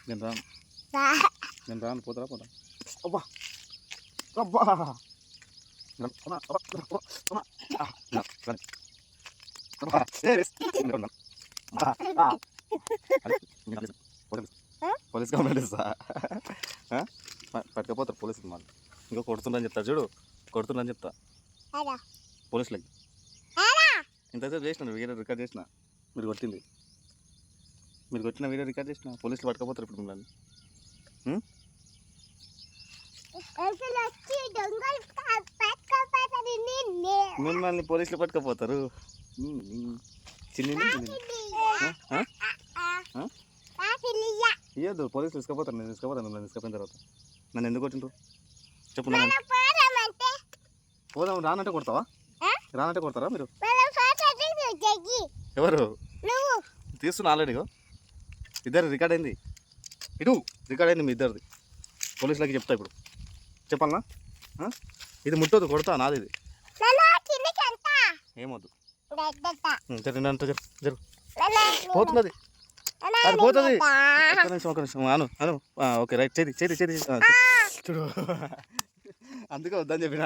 నేను రాను నేను రాను పోతారా పోతా అబ్బా అబ్బా పోలీస్ కంప్లైంట్ ఇస్తా పట్టుకపోతారు పోలీసులు మాకు ఇంకా కొడుతుందని చెప్తారు చూడు కొడుతుందని చెప్తా పోలీసులకి ఇంతసేపు చేసిన వీడియో రికార్డ్ చేసిన మీరు కొట్టింది మీరు కొట్టిన వీడియో రికార్డ్ చేసిన పోలీసులు పట్టుకపోతారు ఇప్పుడు మిమ్మల్ని మిమ్మల్ని పోలీసులు పట్టుకపోతారు చిన్ని ఇయ్యద్దు పోలీసులు తీసుకుపోతారు నేను తీసుకుపోతాను మిమ్మల్ని తీసుకుపోయిన తర్వాత నన్ను ఎందుకు కొట్టిండ్రు చెప్పు పోదాం రానంటే కొడతావా రానంటే కొడతారా మీరు ఎవరు తీస్తున్నా ఆల్రెడీ ఇద్దరు రికార్డ్ అయింది ఇటు రికార్డ్ అయింది మీ ఇద్దరిది పోలీసులకి చెప్తా ఇప్పుడు చెప్పాలనా ఇది ముట్టదు కొడతా నాది ఇది ఏమొద్దు జరు జరు పోతుంది అది పోతుంది ఒక నిమిషం అను అను ఓకే రైట్ చేతి చూడు అందుకే వద్దని చెప్పిన